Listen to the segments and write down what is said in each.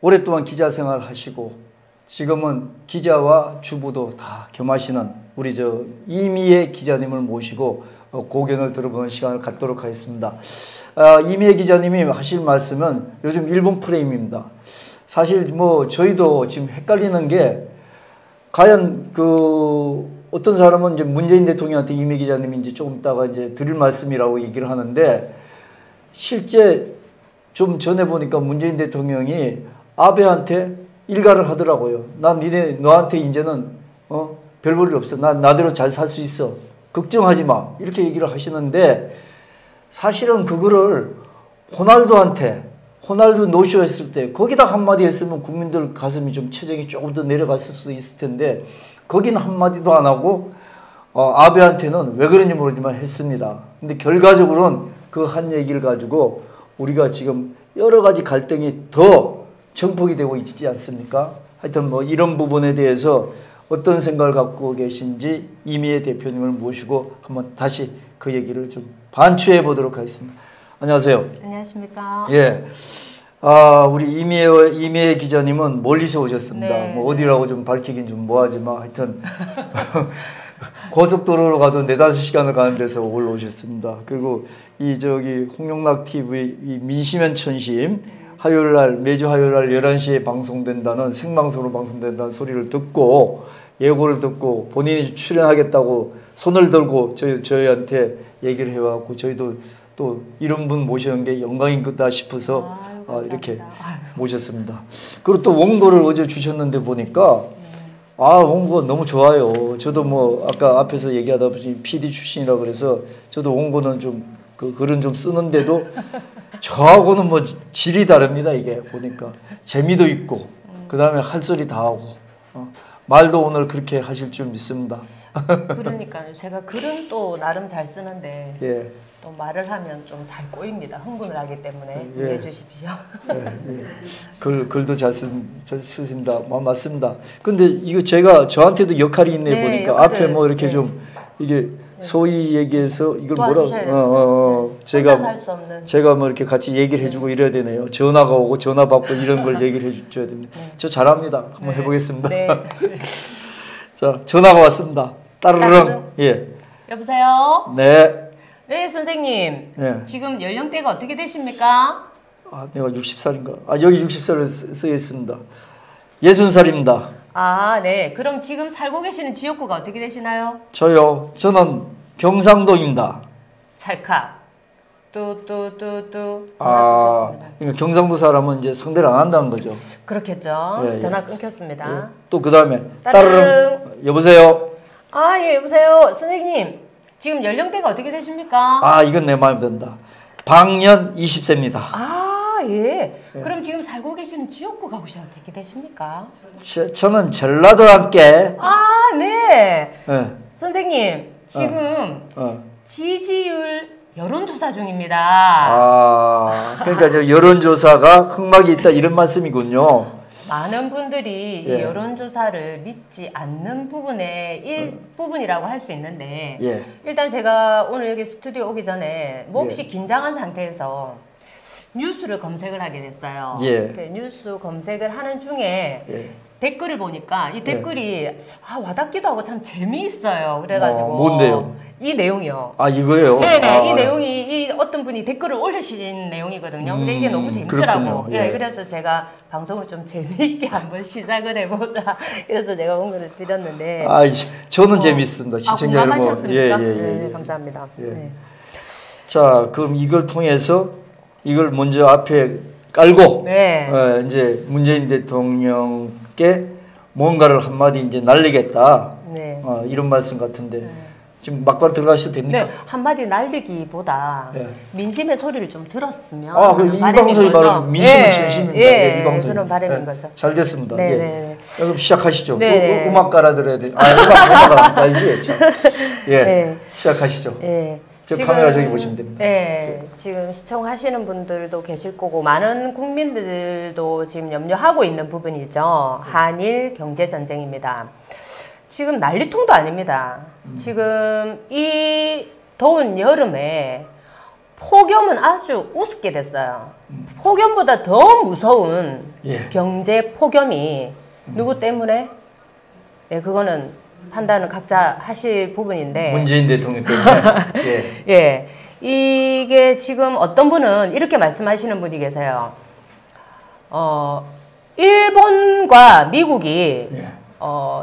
오랫동안 기자 생활 하시고 지금은 기자와 주부도 다 겸하시는 우리 이미애 기자님을 모시고 고견을 들어보는 시간을 갖도록 하겠습니다. 이미애 기자님이 하실 말씀은 요즘 일본 프레임입니다. 사실 저희도 지금 헷갈리는 게 과연 어떤 사람은 이제 문재인 대통령한테 이미애 기자님이 이제 조금 있다가 이제 드릴 말씀이라고 얘기를 하는데, 실제 좀 전에 보니까 문재인 대통령이 아베한테 일가를 하더라고요. 난 너한테 이제는 별 볼 일 없어. 난 나대로 잘 살 수 있어. 걱정하지 마. 이렇게 얘기를 하시는데, 사실은 그거를 호날두 노쇼 했을 때 거기다 한마디 했으면 국민들 가슴이 좀 체정이 조금 더 내려갔을 수도 있을 텐데, 거기는 한마디도 안 하고 아베한테는 왜 그런지 모르지만 했습니다. 근데 결과적으로는 그 한 얘기를 가지고 우리가 지금 여러 가지 갈등이 더 정폭이 되고 있지 않습니까? 하여튼 이런 부분에 대해서 어떤 생각을 갖고 계신지 이미애 대표님을 모시고 한번 다시 그 얘기를 좀 반추해 보도록 하겠습니다. 안녕하세요. 안녕하십니까. 예. 우리 이미애 기자님은 멀리서 오셨습니다. 네. 어디라고 좀 밝히긴 좀 뭐하지만 하여튼 고속도로로 가도 4-5시간을 가는 데서 올라오셨습니다. 그리고 홍영락 TV 이 민심현 천심 매주 화요일날 11시에 방송된다는, 생방송으로 방송된다는 소리를 듣고, 예고를 듣고 본인이 출연하겠다고 손을 들고 저희한테 얘기를 해와갖고, 저희도 또 이런 분 모시는 게 영광인 거다 싶어서 이렇게 모셨습니다. 그리고 또 원고를 어제 주셨는데 보니까 원고 너무 좋아요. 저도 아까 앞에서 얘기하다 보니 PD 출신이라 그래서 저도 원고는 좀 글은 좀 쓰는데도 저하고는 질이 다릅니다. 이게 보니까 재미도 있고 그 다음에 할 소리 다 하고 말도 오늘 그렇게 하실 줄 믿습니다. 그러니까요. 제가 글은 또 나름 잘 쓰는데 예. 또 말을 하면 좀 잘 꼬입니다. 흥분을 하기 때문에 이해해 주십시오. 글도 잘 쓰십니다. 맞습니다. 근데 이거 저한테도 역할이 있네. 보니까 앞에 이렇게 좀 이게 소위 얘기해서 이걸 뭐라고 제가 이렇게 같이 얘기를 해주고 이래야 되네요. 전화가 오고 전화 받고 이런 걸 얘기를 해줘야 됩니다. 저 잘합니다. 한번 해보겠습니다. 자, 전화가 왔습니다. 따르릉. 예. 여보세요. 네. 네, 선생님. 지금 연령대가 어떻게 되십니까? 내가 60살인가? 여기 60살을 쓰여 있습니다. 60살입니다. 네. 그럼 지금 살고 계시는 지역구가 어떻게 되시나요? 저는 경상도입니다. 찰칵. 뚜뚜뚜뚜. 그러니까 경상도 사람은 이제 상대를 안 한다는 거죠. 그렇겠죠. 전화 끊겼습니다. 예. 또 그 다음에 따르릉. 여보세요. 예, 여보세요. 선생님. 지금 연령대가 어떻게 되십니까? 이건 내 마음에 든다. 방년 20세입니다. 예. 그럼 지금 살고 계시는 지역구가 혹시 어떻게 되십니까? 저는 전라도와 함께. 네. 선생님, 지금 지지율 여론조사 중입니다. 그러니까 여론조사가 흑막이 있다 이런 말씀이군요. 많은 분들이 이 여론조사를 믿지 않는 부분의 일부분이라고 할 수 있는데, 일단 제가 오늘 여기 스튜디오 오기 전에 몹시 긴장한 상태에서 뉴스를 검색을 하게 됐어요. 뉴스 검색을 하는 중에 댓글을 보니까 이 댓글이 와닿기도 하고 참 재미있어요. 그래가지고 뭔데요? 이 내용이요. 이거예요? 네네. 이 내용이 어떤 분이 댓글을 올리신 내용이거든요. 근데 이게 너무 재밌더라고. 그래서 제가 방송을 좀 재미있게 한번 시작을 해보자. 그래서 제가 원고를 드렸는데. 저는 재밌습니다. 시청자 여러분. 공감하셨습니까? 네, 감사합니다. 자, 그럼 이걸 통해서 이걸 먼저 앞에 깔고 이제 문재인 대통령께 뭔가를 한마디 이제 날리겠다. 이런 말씀 같은데. 지금 막바로 들어가셔도 됩니까? 한마디 날리기보다 민심의 소리를 좀 들었으면 이 방송이 바로 민심의 진심입니다. 이 방송. 그런 바람인 거죠. 잘 됐습니다. 그럼 시작하시죠. 음악 깔아드려야 돼. 음악 알지? 시작하시죠. 저 카메라 저기 보시면 됩니다. 지금 시청하시는 분들도 계실 거고 많은 국민들도 지금 염려하고 있는 부분이죠. 한일 경제전쟁입니다. 지금 난리통도 아닙니다. 지금 이 더운 여름에 폭염은 아주 우습게 됐어요. 폭염보다 더 무서운 예. 경제 폭염이 누구 때문에? 예, 그거는 판단은 각자 하실 부분인데. 문재인 대통령 때문에. 예. 예. 이게 지금 어떤 분은 이렇게 말씀하시는 분이 계세요. 일본과 미국이 예.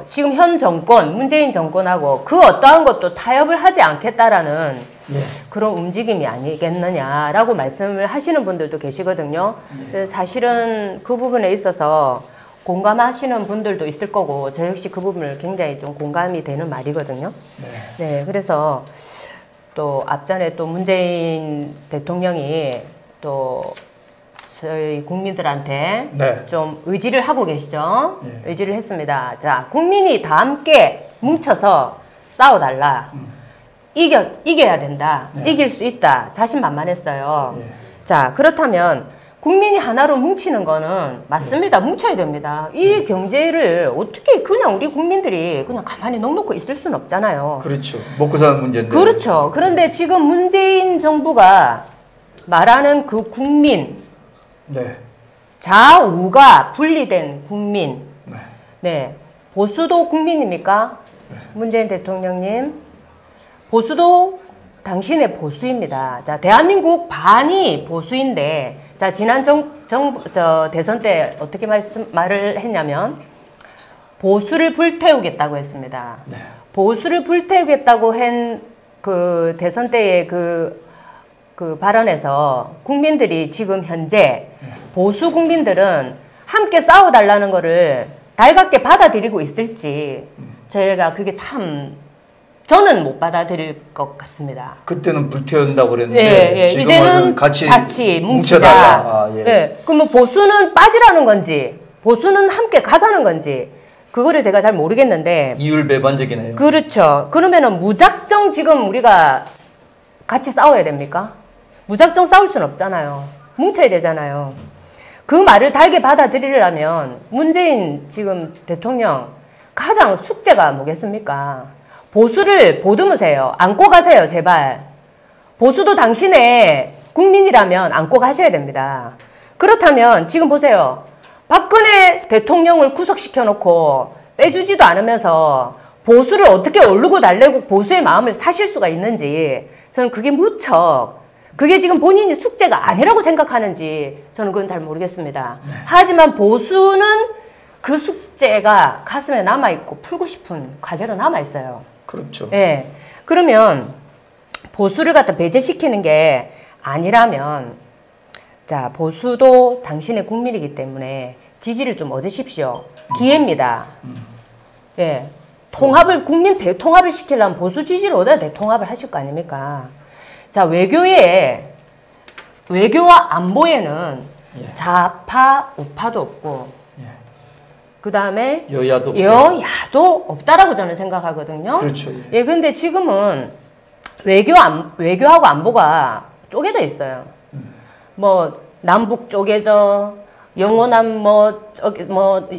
지금 현 정권, 문재인 정권하고 그 어떠한 것도 타협을 하지 않겠다라는 그런 움직임이 아니겠느냐라고 말씀을 하시는 분들도 계시거든요. 사실은 그 부분에 있어서 공감하시는 분들도 있을 거고 저 역시 그 부분을 굉장히 좀 공감이 되는 말이거든요. 네, 그래서 또 앞전에 또 문재인 대통령이 또 저희 국민들한테 네. 좀 의지를 하고 계시죠. 네. 의지를 했습니다. 자, 국민이 다 함께 뭉쳐서 싸워달라. 이겨야 된다. 네. 이길 수 있다. 자신만만했어요. 네. 자, 그렇다면 국민이 하나로 뭉치는 거는 맞습니다. 뭉쳐야 됩니다. 이 경제를 어떻게 그냥 우리 국민들이 그냥 가만히 넉놓고 있을 수는 없잖아요. 그렇죠. 먹고 사는 문제인데. 그렇죠. 그런데 지금 문재인 정부가 말하는 그 국민, 네. 좌우가 분리된 국민, 네. 네, 보수도 국민입니까? 문재인 대통령님, 보수도 당신의 보수입니다. 자, 대한민국 반이 보수인데, 자, 지난 대선 때 어떻게 말을 했냐면, 보수를 불태우겠다고 했습니다. 네. 보수를 불태우겠다고 한 그 대선 때의 그 발언에서 국민들이 지금 현재 보수 국민들은 함께 싸워달라는 거를 달갑게 받아들이고 있을지 저희가 그게 참 저는 못 받아들일 것 같습니다. 그때는 불태운다고 그랬는데 예, 예. 이제는 같이 뭉치자. 아, 예. 예. 그러면 보수는 빠지라는 건지 보수는 함께 가자는 건지 그거를 제가 잘 모르겠는데 이율배반적이네요. 그렇죠. 그러면은 무작정 지금 우리가 같이 싸워야 됩니까? 무작정 싸울 수는 없잖아요. 뭉쳐야 되잖아요. 그 말을 달게 받아들이려면 문재인 지금 대통령 가장 숙제가 뭐겠습니까? 보수를 보듬으세요. 안고 가세요, 제발. 보수도 당신의 국민이라면 안고 가셔야 됩니다. 그렇다면 지금 보세요. 박근혜 대통령을 구속시켜 놓고 빼주지도 않으면서 보수를 어떻게 오르고 달래고 보수의 마음을 사실 수가 있는지 저는 그게 무척 그게 지금 본인이 숙제가 아니라고 생각하는지 저는 그건 잘 모르겠습니다. 네. 하지만 보수는 그 숙제가 가슴에 남아있고 풀고 싶은 과제로 남아있어요. 그렇죠. 예. 그러면 보수를 갖다 배제시키는 게 아니라면 자, 보수도 당신의 국민이기 때문에 지지를 좀 얻으십시오. 기회입니다. 예. 통합을, 국민 대통합을 시키려면 보수 지지를 얻어야 대통합을 하실 거 아닙니까? 자, 외교와 안보에는 예. 좌파, 우파도 없고, 예. 그 다음에 여야도 없다라고 저는 생각하거든요. 그렇죠. 예. 예, 근데 지금은 외교하고 안보가 쪼개져 있어요. 뭐, 남북 쪼개져, 영호남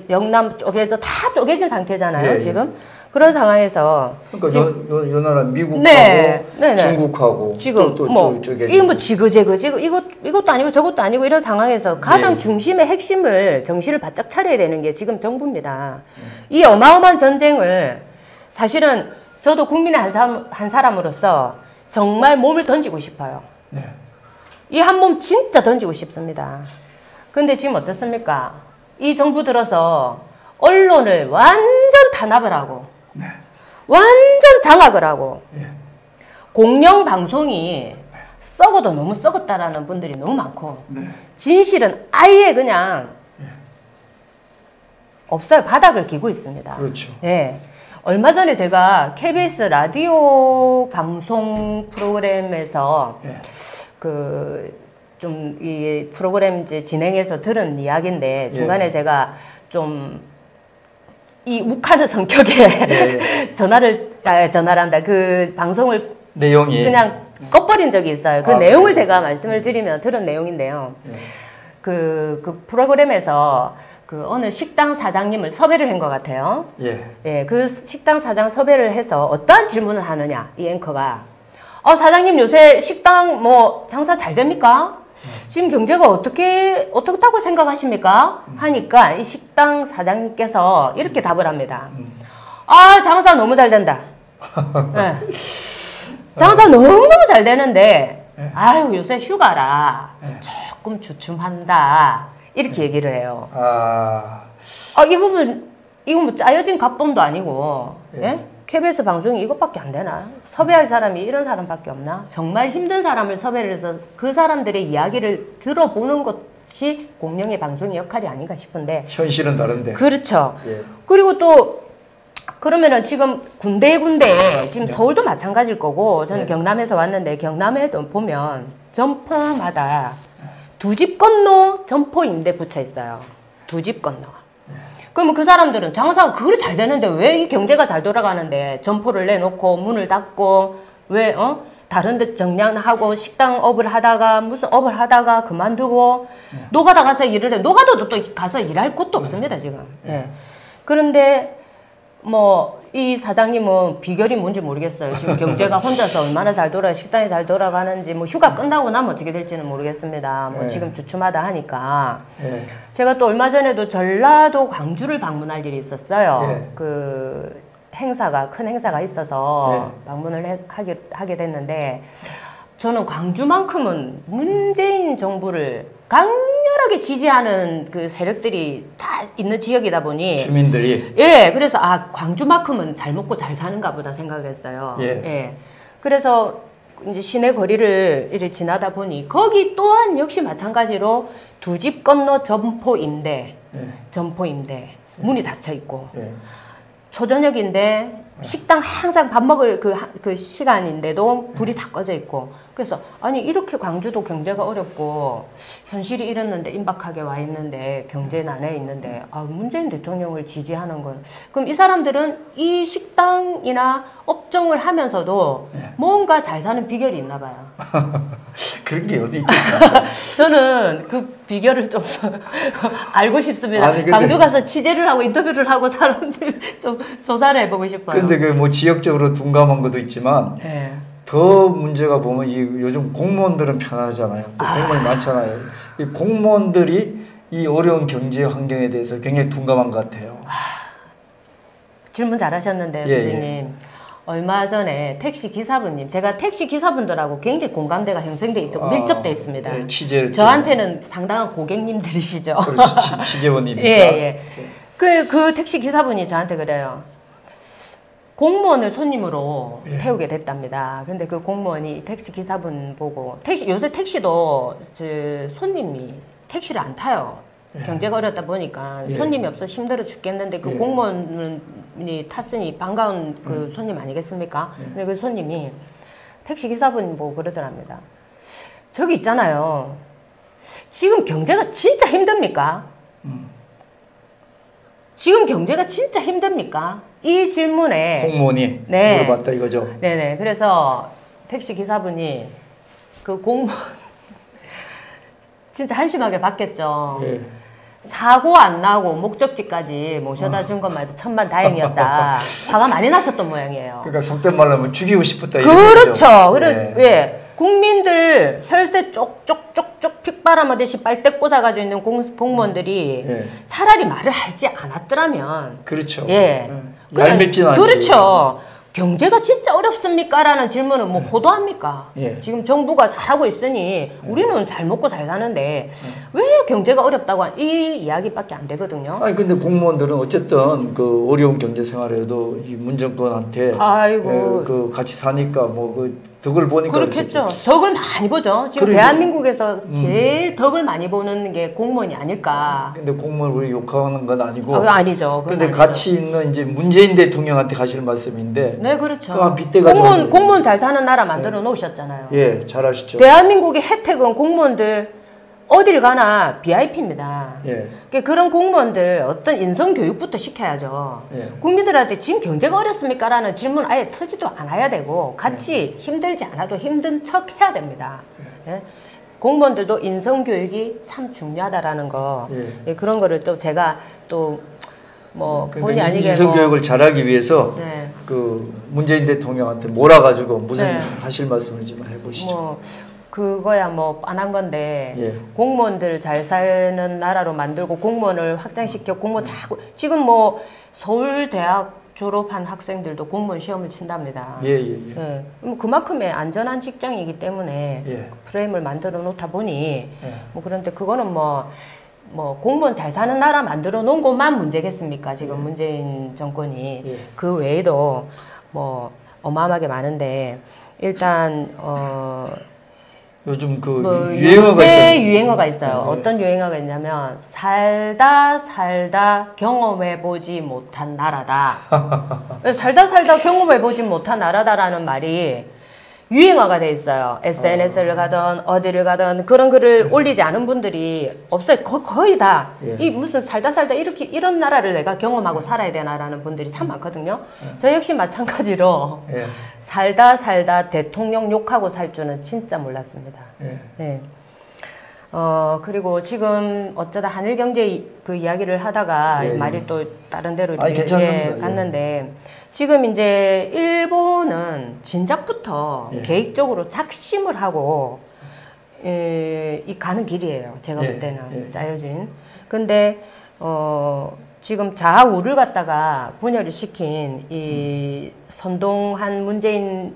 영남 쪼개져, 다 쪼개진 상태잖아요, 예, 지금. 그런 상황에서. 그러니까 요 나라 미국하고 네, 네. 중국하고 지금 또 뭐 저게 이거 뭐 지그재그 이것도 아니고 저것도 아니고 이런 상황에서 가장 네. 중심의 핵심을 정신을 바짝 차려야 되는 게 지금 정부입니다. 이 어마어마한 전쟁을 사실은 저도 국민의 한 사람으로서 정말 몸을 던지고 싶어요. 네. 이 한 몸 진짜 던지고 싶습니다. 근데 지금 어떻습니까? 이 정부 들어서 언론을 완전 탄압을 하고 네. 완전 장악을 하고 예. 공영방송이 썩어도 너무 썩었다라는 분들이 너무 많고 네. 진실은 아예 그냥 없어요. 바닥을 기고 있습니다. 그렇죠. 예. 얼마 전에 제가 KBS 라디오 방송 프로그램에서 예. 좀 이 프로그램 이제 진행해서 들은 이야기인데 중간에 예. 제가 좀 이 욱하는 성격의 예. 전화란다. 그 방송을 내용이 그냥 꺼버린 적이 있어요. 그 내용을 제가 말씀을 드리면 들은 내용인데요. 예. 그 프로그램에서 그 어느 식당 사장님을 섭외를 한 것 같아요. 예. 예, 그 식당 사장 섭외를 해서 어떠한 질문을 하느냐, 이 앵커가. 사장님 요새 식당 뭐 장사 잘 됩니까? 지금 경제가 어떻다고 생각하십니까? 하니까 이 식당 사장님께서 이렇게 답을 합니다. 아, 장사 너무 잘 된다. 네. 장사 너무너무 잘 되는데, 아유, 요새 휴가라. 조금 주춤한다. 이렇게 얘기를 해요. 이 부분, 이거 뭐 짜여진 갑본도 아니고, 예? KBS 방송이 이것밖에 안 되나? 섭외할 사람이 이런 사람밖에 없나? 정말 힘든 사람을 섭외를 해서 그 사람들의 이야기를 들어보는 것이 공영의 방송의 역할이 아닌가 싶은데. 현실은 다른데. 그렇죠. 예. 그리고 또 그러면은 지금 군데 지금 서울도 마찬가지일 거고 저는 경남에서 왔는데 경남에도 보면 점포마다 두 집 건너 점포 임대 붙여 있어요. 두 집 건너. 그러면 그 사람들은 장사가 그리 잘 되는데 왜 이 경제가 잘 돌아가는데 점포를 내놓고 문을 닫고 왜 다른 데 정량하고 식당 업을 하다가 무슨 업을 하다가 그만두고 노가다 가서 일을 해. 노가다도 또 가서 일할 곳도 없습니다 지금. 예. 그런데 뭐 이 사장님은 비결이 뭔지 모르겠어요. 지금 경제가 혼자서 얼마나 잘 돌아가 식당이 잘 돌아가는지 뭐 휴가 끝나고 나면 어떻게 될지는 모르겠습니다. 뭐 지금 주춤하다 하니까 제가 또 얼마 전에도 전라도 광주를 방문할 일이 있었어요. 그 행사가 큰 행사가 있어서 방문을 하게 됐는데 저는 광주만큼은 문재인 정부를 강렬하게 지지하는 그 세력들이 다 있는 지역이다 보니 주민들이 그래서 광주만큼은 잘 먹고 잘 사는가 보다 생각을 했어요. 그래서 이제 시내 거리를 이렇게 지나다 보니 거기 또한 역시 마찬가지로 두 집 건너 점포 임대 문이 닫혀 있고 초저녁인데 식당 항상 밥 먹을 그 시간인데도 불이 다 꺼져 있고 그래서 아니 이렇게 광주도 경제가 어렵고 현실이 이랬는데 임박하게 와 있는데 경제 난에 있는데 문재인 대통령을 지지하는 건 그럼 이 사람들은 이 식당이나 업종을 하면서도 뭔가 잘 사는 비결이 있나 봐요. 그런 게 어디 있겠습니까? 저는 그 비결을 좀 알고 싶습니다. 광주 가서 취재를 하고 인터뷰를 하고 사람들 좀 조사를 해보고 싶어요. 근데 그 뭐 지역적으로 둔감한 것도 있지만 더 문제가 보면 요즘 공무원들은 편하잖아요. 또 공무원이 많잖아요. 이 공무원들이 이 어려운 경제 환경에 대해서 굉장히 둔감한 것 같아요. 질문 잘하셨는데요, 선생님. 얼마 전에 택시 기사분님, 제가 택시 기사분들하고 굉장히 공감대가 형성돼 있고 밀접돼 있습니다. 취재 저한테는 상당한 고객님들이시죠. 그렇지, 취재원님입니다. 그 택시 기사분이 저한테 그래요. 공무원을 손님으로 태우게 됐답니다. 근데 그 공무원이 택시 기사분 보고 요새 택시도 손님이 택시를 안 타요. 경제가 어렵다 보니까 손님이 없어 힘들어 죽겠는데 그 공무원이 탔으니 반가운 그 손님 아니겠습니까? 근데 그 손님이 택시 기사분 보고 그러더랍니다. 저기 있잖아요. 지금 경제가 진짜 힘듭니까? 지금 경제가 진짜 힘듭니까? 이 질문에 공무원이 물어봤다 이거죠. 네네. 그래서 택시 기사분이 그 공무원 진짜 한심하게 받겠죠. 사고 안 나고 목적지까지 모셔다 준 것만 해도 천만다행이었다. 화가 많이 나셨던 모양이에요. 그러니까 속된 말로 하면 죽이고 싶었다. 그렇죠. 국민들 혈세 쪽쪽쪽쪽 픽바람하듯이 빨대 꽂아가지고 있는 공무원들이 차라리 말을 하지 않았더라면 그렇죠. 얄밉진 않지. 그렇죠. 경제가 진짜 어렵습니까? 라는 질문은 뭐 호도합니까? 지금 정부가 잘하고 있으니 우리는 잘 먹고 잘 사는데 왜 경제가 어렵다고 이 이야기밖에 안 되거든요. 아니 근데 공무원들은 어쨌든 그 어려운 경제 생활에도 이 문정권한테 그 같이 사니까 뭐 그 덕을 보니까 그렇겠죠. 덕을 많이 보죠. 지금 대한민국에서 제일 덕을 많이 보는 게 공무원이 아닐까. 근데 공무원을 우리 욕하는 건 아니고. 아니죠. 근데 같이 있는 이제 문재인 대통령한테 하시는 말씀인데. 네, 그렇죠. 공무원 잘 사는 나라 만들어 놓으셨잖아요. 잘하시죠. 대한민국의 혜택은 공무원들 어딜 가나 VIP입니다. 그런 공무원들 어떤 인성 교육부터 시켜야죠. 국민들한테 지금 경제가 어렵습니까? 라는 질문 아예 터지도 않아야 되고 같이 힘들지 않아도 힘든 척 해야 됩니다. 공무원들도 인성 교육이 참 중요하다라는 거 그런 거를 또 제가 또 뭐 본의 아니게 인성 교육을 잘하기 위해서 그 문재인 대통령한테 몰아가지고 무슨 하실 말씀을 좀 해보시죠. 그거야 뭐 뻔한 건데 예. 공무원들 잘 사는 나라로 만들고 공무원을 확장시켜 공무원 자꾸 지금 뭐 서울대학 졸업한 학생들도 공무원 시험을 친답니다. 예. 그만큼의 안전한 직장이기 때문에 예. 프레임을 만들어 놓다 보니 뭐 그런데 그거는 뭐 공무원 잘 사는 나라 만들어 놓은 것만 문제겠습니까? 지금 문재인 정권이 그 외에도 뭐 어마어마하게 많은데 일단 요즘 그 뭐 유행어가 유행어가 있어요. 어떤 유행어가 있냐면 살다 경험해보지 못한 나라다. 살다 경험해보지 못한 나라다라는 말이 유행어가 돼 있어요. SNS를 가든 어디를 가든 그런 글을 올리지 않은 분들이 없어요. 거의 다. 이 무슨 살다 이렇게 이런 나라를 내가 경험하고 살아야 되나라는 분들이 참 많거든요. 저 역시 마찬가지로 살다 대통령 욕하고 살 줄은 진짜 몰랐습니다. 네. 그리고 지금 어쩌다 한일 경제 그 이야기를 하다가 말이 또 다른 데로 이렇게 갔는데 지금 이제 일본은 진작부터 계획적으로 작심을 하고 이 가는 길이에요. 제가 볼 때는 짜여진. 근데 지금 좌우를 갖다가 분열을 시킨 이 선동한 문재인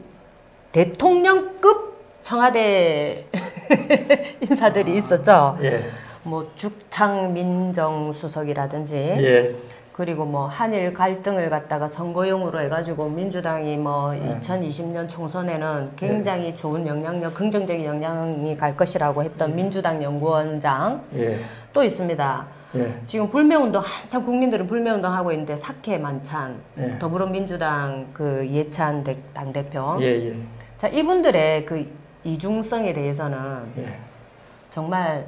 대통령급 청와대 인사들이 있었죠. 뭐 죽창 민정수석이라든지 그리고 뭐 한일 갈등을 갖다가 선거용으로 해가지고 민주당이 뭐 2020년 총선에는 굉장히 좋은 영향력, 긍정적인 영향이 갈 것이라고 했던 민주당 연구원장 또 있습니다. 지금 불매운동 한참 국민들은 불매운동 하고 있는데 사케 만찬 더불어민주당 그 이해찬 당대표 자 이분들의 그 이중성에 대해서는 정말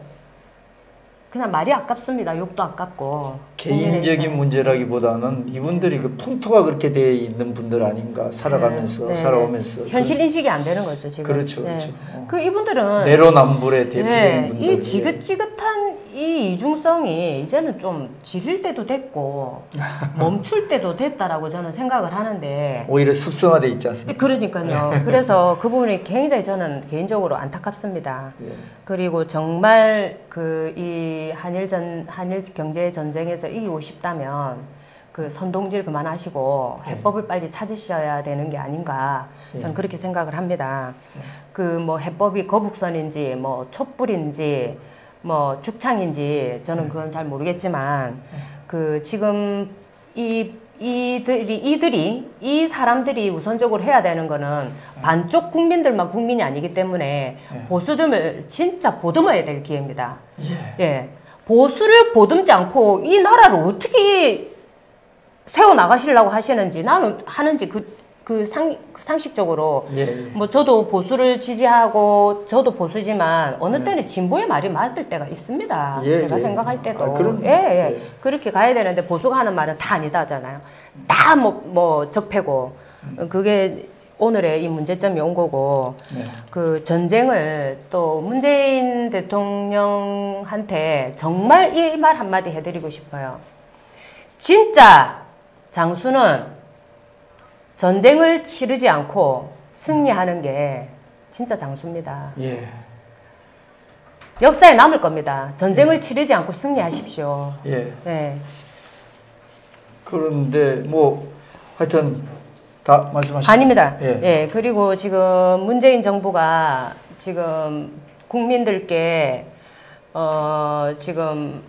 그냥 말이 아깝습니다. 욕도 아깝고 개인적인 문제라기보다는 이분들이 그 풍토가 그렇게 돼 있는 분들 아닌가 살아가면서 살아오면서 현실 인식이 안 되는 거죠 지금. 그렇죠. 그 이분들은 내로남불의 대표적인 분들. 이 지긋지긋한 이 이중성이 이제는 좀 지릴 때도 됐고 멈출 때도 됐다라고 저는 생각을 하는데 오히려 습성화돼 있지 않습니까? 그러니까요. 그래서 그 부분이 굉장히 저는 개인적으로 안타깝습니다. 그리고 정말 그 이 한일 경제 전쟁에서 이기고 싶다면 그 선동질 그만하시고 해법을 빨리 찾으셔야 되는 게 아닌가 저는 그렇게 생각을 합니다. 그 뭐 해법이 거북선인지 뭐 촛불인지 뭐 죽창인지 저는 그건 잘 모르겠지만 그 지금 이 사람들이 우선적으로 해야 되는 거는 반쪽 국민들만 국민이 아니기 때문에 보수들을 진짜 보듬어야 될 기회입니다. 보수를 보듬지 않고 이 나라를 어떻게 세워 나가시려고 하시는지 나는 하는지 상식적으로 뭐 저도 보수를 지지하고 저도 보수지만 어느 때는 진보의 말이 맞을 때가 있습니다. 제가 생각할 때도 그렇게 가야 되는데 보수가 하는 말은 다 아니다잖아요. 다 뭐 적폐고 그게 오늘의 이 문제점이 온 거고 그 전쟁을 또 문재인 대통령한테 정말 이 말 한마디 해드리고 싶어요. 진짜 장수는 전쟁을 치르지 않고 승리하는 게 진짜 장수입니다. 역사에 남을 겁니다. 전쟁을 치르지 않고 승리하십시오. 그런데 뭐 하여튼 다 말씀하시죠. 아닙니다. 그리고 지금 문재인 정부가 지금 국민들께 지금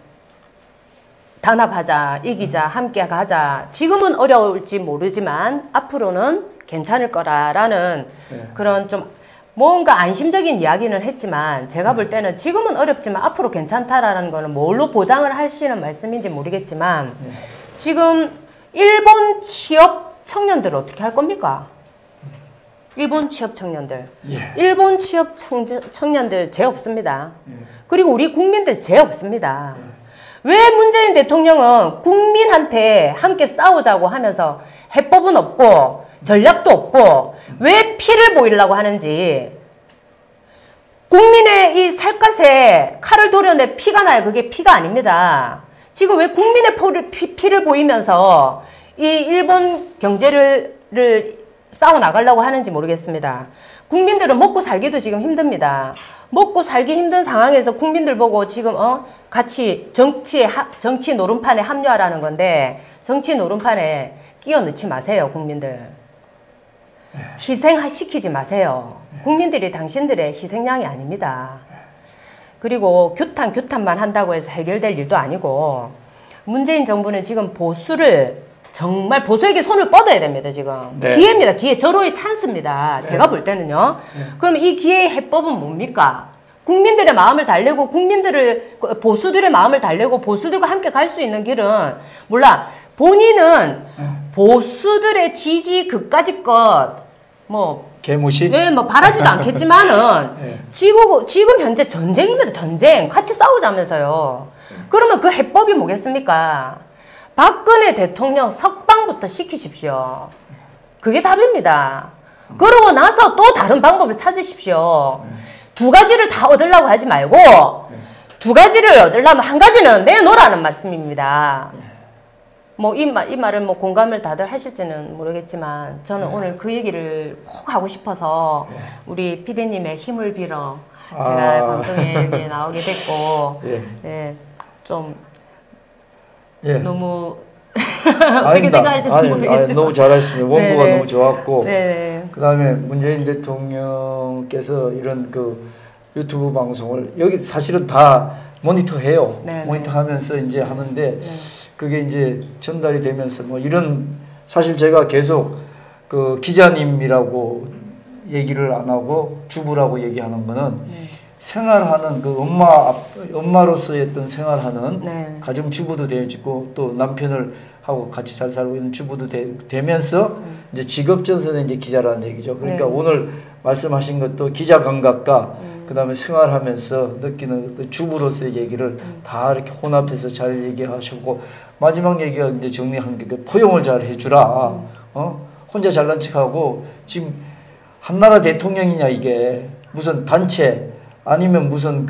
단합하자, 이기자, 함께 가자. 지금은 어려울지 모르지만 앞으로는 괜찮을 거라라는 그런 좀 뭔가 안심적인 이야기는 했지만 제가 볼 때는 지금은 어렵지만 앞으로 괜찮다라는 거는 뭘로 보장을 하시는 말씀인지 모르겠지만 지금 일본 취업 청년들 어떻게 할 겁니까? 일본 취업 청년들. 일본 취업 청년들 죄 없습니다. 그리고 우리 국민들 죄 없습니다. 왜 문재인 대통령은 국민한테 함께 싸우자고 하면서 해법은 없고 전략도 없고 왜 피를 보이려고 하는지 국민의 이 살갗에 칼을 도려내 피가 나요. 그게 피가 아닙니다. 지금 왜 국민의 피를 보이면서 이 일본 경제를 싸워 나가려고 하는지 모르겠습니다. 국민들은 먹고 살기도 지금 힘듭니다. 먹고 살기 힘든 상황에서 국민들 보고 지금 같이 정치 노름판에 합류하라는 건데 정치 노름판에 끼워 넣지 마세요, 국민들. 희생시키지 마세요. 국민들이 당신들의 희생양이 아닙니다. 그리고 규탄만 한다고 해서 해결될 일도 아니고 문재인 정부는 지금 보수를 정말 보수에게 손을 뻗어야 됩니다, 지금. 네. 기회입니다, 기회. 절호의 찬스입니다. 네. 제가 볼 때는요. 네. 그러면 이 기회의 해법은 뭡니까? 국민들의 마음을 달래고 보수들의 마음을 달래고 보수들과 함께 갈 수 있는 길은 몰라. 본인은 보수들의 지지 그까짓 것 개무시? 네, 바라지도 않겠지만은 네. 지금 현재 전쟁입니다. 전쟁. 같이 싸우자면서요. 그러면 그 해법이 뭐겠습니까? 박근혜 대통령 석방부터 시키십시오. 그게 답입니다. 그러고 나서 또 다른 방법을 찾으십시오. 두 가지를 다 얻으려고 하지 말고 두 가지를 얻으려면 한 가지는 내놓으라는 말씀입니다. 이 말은 공감을 다들 하실지는 모르겠지만 저는 오늘 그 얘기를 꼭 하고 싶어서 우리 피디님의 힘을 빌어 제가 방송에 나오게 됐고 좀 너무 어떻게 생각할지 모르겠지만 너무 잘하셨습니다. 원고가 너무 좋았고 그 다음에 문재인 대통령께서 이런 그 유튜브 방송을 여기 사실은 다 모니터해요. 모니터하면서 이제 하는데 그게 이제 전달이 되면서 이런 사실 제가 계속 그 기자님이라고 얘기를 안 하고 주부라고 얘기하는 거는 생활하는 그 엄마로서의 어떤 생활하는 가정주부도 되어지고 또 남편을 하고 같이 잘 살고 있는 주부도 되면서 이제 직업전선에 이제 기자라는 얘기죠. 그러니까 오늘 말씀하신 것도 기자 감각과 그다음에 생활하면서 느끼는 어떤 주부로서의 얘기를 다 이렇게 혼합해서 잘 얘기하셨고 마지막 얘기가 이제 정리한 게 포용을 잘 해주라. 혼자 잘난 척하고 지금 한나라 대통령이냐 이게 무슨 단체 아니면 무슨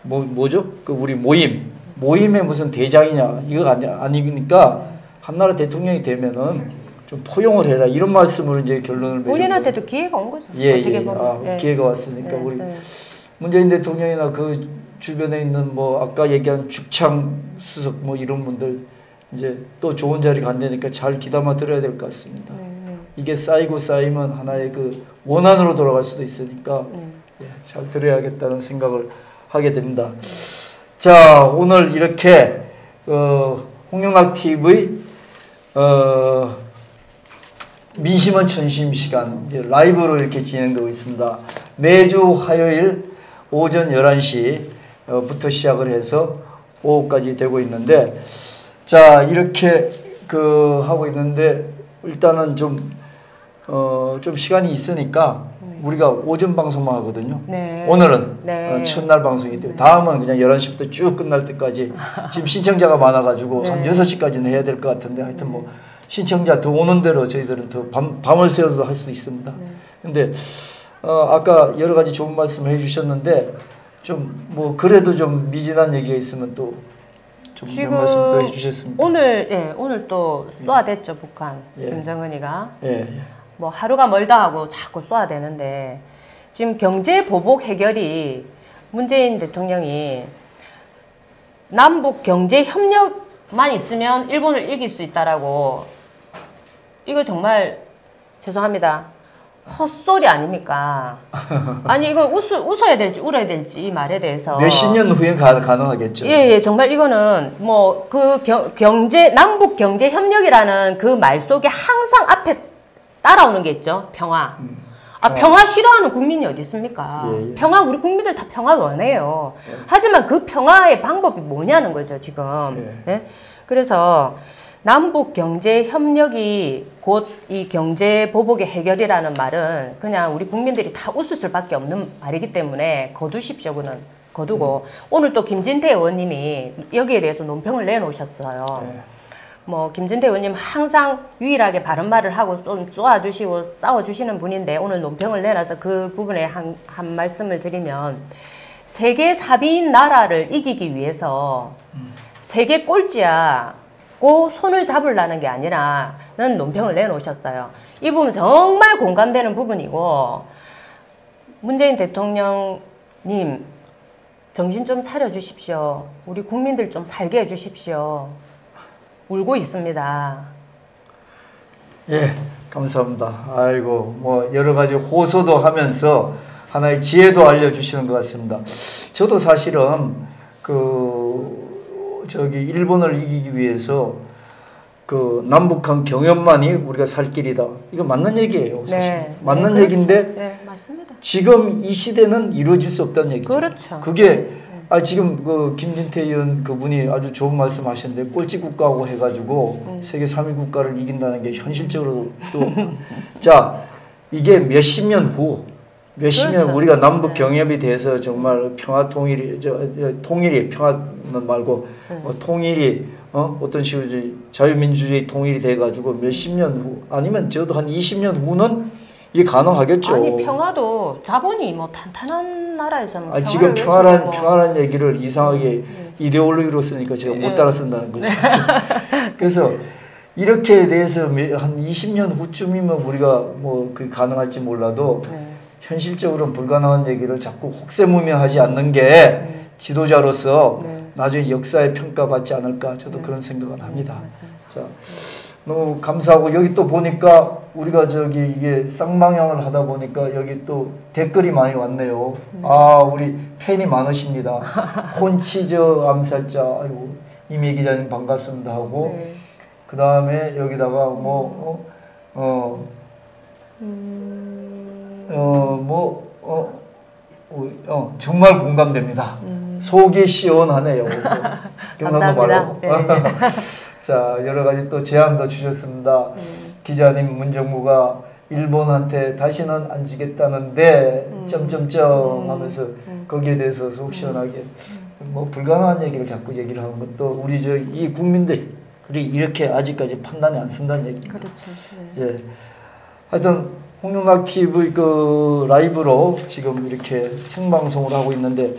뭐죠? 우리 모임의 무슨 대장이냐 이거 아니니까 한나라 대통령이 되면은 좀 포용을 해라 이런 말씀으로 이제 결론을 맺었고 본인한테도 기회가 온 거죠. 어떻게 보면. 기회가 왔으니까 우리 문재인 대통령이나 그 주변에 있는 아까 얘기한 죽창 수석 이런 분들 이제 또 좋은 자리 간다니까 잘 귀담아 들어야 될 것 같습니다. 이게 쌓이면 하나의 그 원한으로 돌아갈 수도 있으니까 잘 들어야겠다는 생각을 하게 됩니다. 자, 오늘 이렇게 홍영락 TV 민심은 천심 시간 라이브로 이렇게 진행되고 있습니다. 매주 화요일 오전 11시부터 시작을 해서 오후까지 되고 있는데 자, 이렇게 하고 있는데 일단은 좀 시간이 있으니까 우리가 오전 방송만 하거든요. 오늘은 첫날 방송이기 때문에 다음은 그냥 11시부터 쭉 끝날 때까지 지금 신청자가 많아가지고 한 6시까지는 해야 될 것 같은데 하여튼 신청자 더 오는 대로 저희들은 더 밤을 새워서 할 수 있습니다. 근데 아까 여러 가지 좋은 말씀을 해주셨는데 좀 그래도 좀 미진한 얘기가 있으면 또 좀 몇 말씀 더 해주셨습니다. 오늘 또 쏘아댔죠 북한 김정은이가 하루가 멀다 하고 자꾸 쏘아대는데 지금 경제 보복 해결이 문재인 대통령이 남북 경제 협력만 있으면 일본을 이길 수 있다라고 이거 정말 죄송합니다. 헛소리 아닙니까? 아니 이거 웃어야 될지 울어야 될지 이 말에 대해서 몇십 년 후엔 가능하겠죠. 정말 이거는 남북 경제 협력이라는 그 말 속에 항상 앞에 따라오는 게 있죠. 평화. 평화 싫어하는 국민이 어디 있습니까? 평화 우리 국민들 다 평화 원해요. 하지만 그 평화의 방법이 뭐냐는 거죠 지금. 그래서 남북 경제 협력이 곧 이 경제 보복의 해결이라는 말은 그냥 우리 국민들이 다 웃을 수밖에 없는 말이기 때문에 거두십시오. 그는 거두고 오늘 또 김진태 의원님이 여기에 대해서 논평을 내놓으셨어요. 김진태 의원님 항상 유일하게 바른 말을 하고 좀 쪼아주시고 싸워주시는 분인데 오늘 논평을 내놔서 그 부분에 한 말씀을 드리면 세계 4위인 나라를 이기기 위해서 세계 꼴찌야 고 손을 잡으려는 게 아니라는 논평을 내놓으셨어요. 이 부분 정말 공감되는 부분이고 문재인 대통령님 정신 좀 차려주십시오. 우리 국민들 좀 살게 해주십시오. 울고 있습니다. 예, 감사합니다. 아이고, 뭐 여러 가지 호소도 하면서 하나의 지혜도 알려주시는 것 같습니다. 저도 사실은 일본을 이기기 위해서 남북한 경협만이 우리가 살 길이다. 이거 맞는 얘기예요, 사실. 네, 맞는 그렇죠. 얘기인데 네, 맞습니다. 지금 이 시대는 이루어질 수 없다는 얘기죠. 그렇죠. 그게 지금 김진태 의원 그분이 아주 좋은 말씀하셨는데 꼴찌 국가하고 해가지고 세계 3위 국가를 이긴다는 게 현실적으로 또 자 이게 몇십 년 후. 몇십 년 그렇죠. 우리가 남북 경협이 돼서 정말 평화 통일이 통일이 평화는 말고 통일이 어떤 식으로 자유민주주의 통일이 돼가지고 몇십 년 후 아니면 저도 한 20년 후는 이게 가능하겠죠. 아니 평화도 자본이 뭐 탄탄한 나라에서는 지금 평화란 얘기를 이상하게 이데올로기로 쓰니까 제가 못 따라 쓴다는 거죠. 그래서 이렇게 대해서 한 20년 후쯤이면 우리가 뭐 가능할지 몰라도 현실적으로는 불가능한 얘기를 자꾸 혹세무명하지 않는 게 지도자로서 나중에 역사에 평가받지 않을까 저도 그런 생각을 합니다. 자, 너무 감사하고 여기 또 보니까 우리가 이게 쌍방향을 하다 보니까 여기 또 댓글이 많이 왔네요. 우리 팬이 많으십니다. 콘치즈 암살자, 아이고 이미 기자님 반갑습니다 하고 그 다음에 여기다가 정말 공감됩니다. 속이 시원하네요. 감사합니다. 네. 자, 여러 가지 또 제안도 주셨습니다. 기자님 문정무가 일본한테 다시는 안 지겠다는데 점점점 하면서 거기에 대해서 속 시원하게 뭐 불가능한 얘기를 자꾸 얘기를 하는 것도 우리 이 국민들이 이렇게 아직까지 판단이 안 쓴다는 얘기. 그렇죠. 예. 하여튼 홍영락 TV 라이브로 지금 이렇게 생방송을 하고 있는데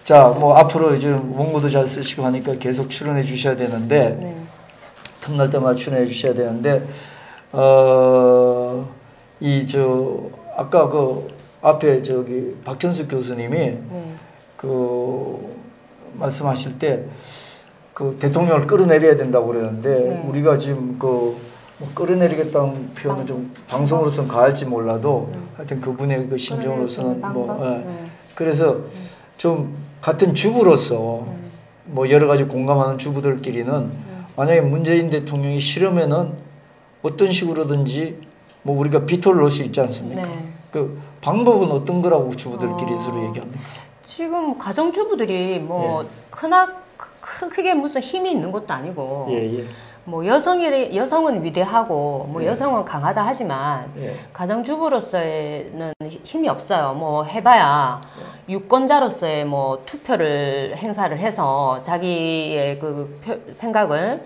자, 뭐 앞으로 이제 원고도 잘 쓰시고 하니까 계속 출연해 주셔야 되는데 틈날 때마다 출연해 주셔야 되는데 아까 앞에 박현숙 교수님이 말씀하실 때 대통령을 끌어내려야 된다고 그러는데 우리가 지금 뭐 끌어내리겠다는 표현은 좀 방송으로서는 가할지 몰라도 하여튼 그분의 심정으로서는 그래서 좀 같은 주부로서 뭐 여러 가지 공감하는 주부들끼리는 만약에 문재인 대통령이 싫으면은 어떤 식으로든지 뭐 우리가 비토를 넣을 수 있지 않습니까? 그 방법은 어떤 거라고 주부들끼리 서로 얘기합니까? 지금 가정주부들이 뭐 크게 무슨 힘이 있는 것도 아니고 뭐 여성은 위대하고 뭐 여성은 강하다 하지만 가정주부로서는 힘이 없어요. 뭐 해봐야 유권자로서의 뭐 투표를 행사를 해서 자기의 생각을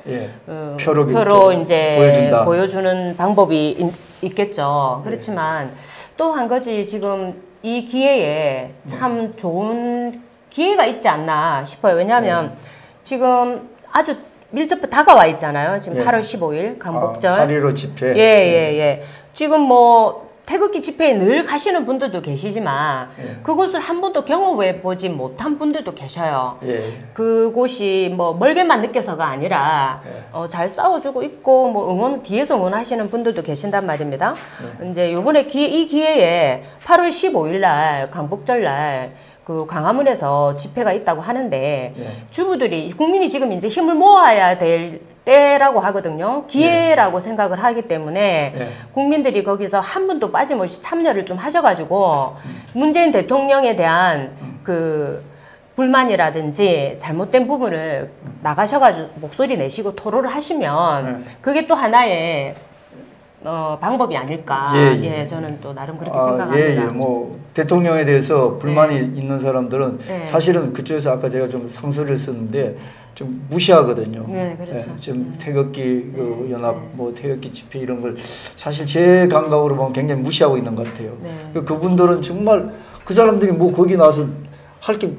표로 이제 보여주는 방법이 있겠죠. 그렇지만 또 한 가지 지금 이 기회에 참 좋은 기회가 있지 않나 싶어요. 왜냐하면 지금 아주 밀접히 다가와 있잖아요. 지금 8월 15일 광복절. 8.15 집회. 지금 뭐 태극기 집회에 늘 가시는 분들도 계시지만 그곳을 한 번도 경험해 보지 못한 분들도 계셔요. 그곳이 뭐 멀게만 느껴서가 아니라 잘 싸워주고 있고 뭐 뒤에서 응원하시는 분들도 계신단 말입니다. 이제 요번에 이 기회에 8월 15일 날 광복절 날 광화문에서 집회가 있다고 하는데 국민이 지금 이제 힘을 모아야 될 때라고 하거든요. 기회라고 생각을 하기 때문에 국민들이 거기서 한 분도 빠짐없이 참여를 좀 하셔가지고 문재인 대통령에 대한 불만이라든지 잘못된 부분을 나가셔가지고 목소리 내시고 토론을 하시면 그게 또 하나의 방법이 아닐까. 저는 또 나름 그렇게 생각합니다. 뭐 대통령에 대해서 불만이 있는 사람들은 사실은 그쪽에서 아까 제가 좀 상소리를 썼는데 좀 무시하거든요. 그렇죠. 지금 태극기 연합, 뭐 태극기 집회 이런 걸 사실 제 감각으로 보면 굉장히 무시하고 있는 것 같아요. 그분들은 정말 그 사람들이 뭐 거기 나와서 할 게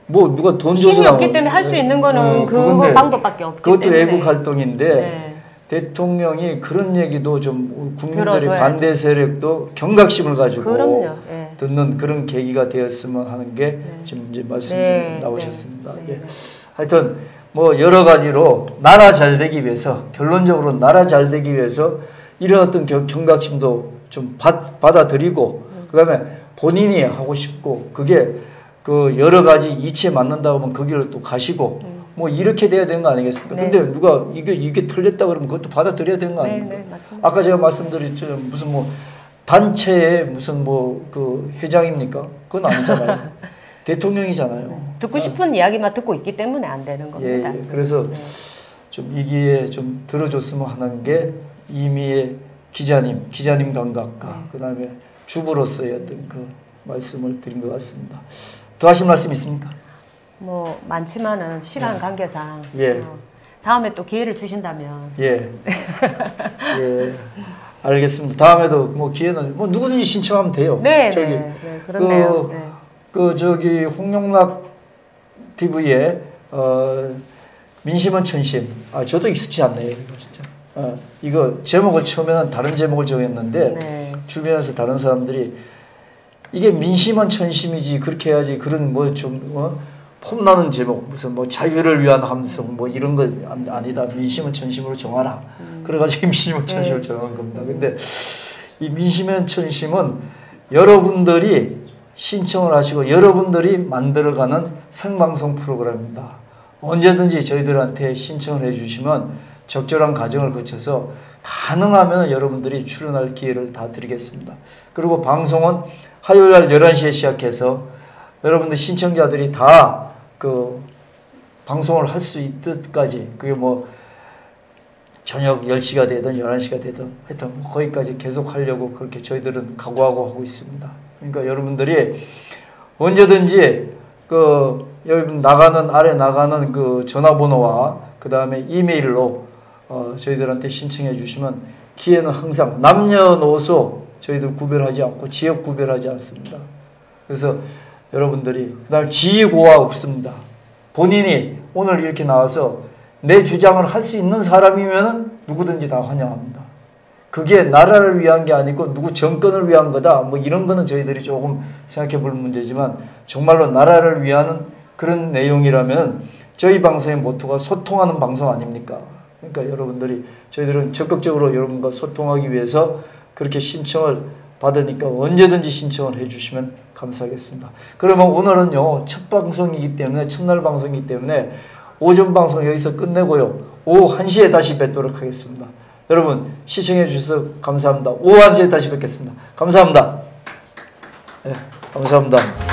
뭐 누가 돈 줘서 힘이 없기 때문에 할 수 있는 거는 그거 방법밖에 없기 그것도 때문에. 외국 활동인데. 대통령이 그런 얘기도 좀 국민들의 들어줘야지. 반대 세력도 경각심을 가지고 그럼요. 예. 듣는 그런 계기가 되었으면 하는 게 지금 이제 말씀이 네, 나오셨습니다. 네, 예. 네. 하여튼 뭐 여러 가지로 나라 잘 되기 위해서 결론적으로 나라 잘 되기 위해서 이런 어떤 경각심도 좀 받아들이고 그다음에 본인이 하고 싶고 그게 그 여러 가지 이치에 맞는다고 하면 그 길을 또 가시고 뭐 이렇게 돼야 되는 거 아니겠습니까? 네. 근데 누가 이게 틀렸다 그러면 그것도 받아들여야 되는 거 네, 아닙니까? 네, 맞습니다. 아까 제가 말씀드렸죠. 무슨 뭐 단체의 무슨 뭐 그 회장입니까? 그건 아니잖아요. 대통령이잖아요. 듣고 싶은 이야기만 듣고 있기 때문에 안 되는 예, 겁니다. 예. 그래서 네. 좀 이 기회에 좀 들어줬으면 하는 게 이미의 기자님 감각과 그다음에 주부로서의 어떤 그 말씀을 드린 것 같습니다. 더 하실 말씀 있습니까? 뭐 많지만은 시간 관계상 예. 다음에 또 기회를 주신다면 예. 예. 알겠습니다. 다음에도 뭐 기회는 뭐 누구든지 신청하면 돼요. 네, 저기 네, 네, 그렇네요. 네. 그 저기 홍용락 TV에 민심은 천심. 아 저도 익숙치 않네요. 이거 진짜. 이거 제목을 처음에는 다른 제목을 정했는데 네. 주변에서 다른 사람들이 이게 민심은 천심이지 그렇게 해야지 그런 뭐 좀 폼나는 제목 무슨 뭐 자유를 위한 함성 뭐 이런 거 아니다. 민심은 천심으로 정하라. 그래가지고 민심은 천심으로 정한 겁니다. 근데 이 민심은 천심은 여러분들이 신청을 하시고 여러분들이 만들어가는 생방송 프로그램입니다. 언제든지 저희들한테 신청을 해주시면 적절한 과정을 거쳐서 가능하면 여러분들이 출연할 기회를 다 드리겠습니다. 그리고 방송은 화요일 날 11시에 시작해서 여러분들 신청자들이 다 그 방송을 할 수 있듯까지 그게 뭐 저녁 10시가 되든 11시가 되든 하여튼 뭐 거기까지 계속 하려고 그렇게 저희들은 각오하고 하고 있습니다. 그러니까 여러분들이 언제든지 그 여러분 아래 나가는 그 전화번호와 그 다음에 이메일로 저희들한테 신청해 주시면 기회는 항상 남녀노소 저희들 구별하지 않고 지역 구별하지 않습니다. 그래서 여러분들이 그 다음에 지위고하 없습니다. 본인이 오늘 이렇게 나와서 내 주장을 할 수 있는 사람이면 누구든지 다 환영합니다. 그게 나라를 위한 게 아니고 누구 정권을 위한 거다 뭐 이런 거는 저희들이 조금 생각해 볼 문제지만 정말로 나라를 위한 그런 내용이라면 저희 방송의 모토가 소통하는 방송 아닙니까? 그러니까 여러분들이 저희들은 적극적으로 여러분과 소통하기 위해서 그렇게 신청을 받으니까 언제든지 신청을 해주시면 감사하겠습니다. 그러면 오늘은요 첫 방송이기 때문에 첫날 방송이기 때문에 오전 방송 여기서 끝내고요 오후 1시에 다시 뵙도록 하겠습니다. 여러분 시청해 주셔서 감사합니다. 오후 1시에 다시 뵙겠습니다. 감사합니다. 네, 감사합니다.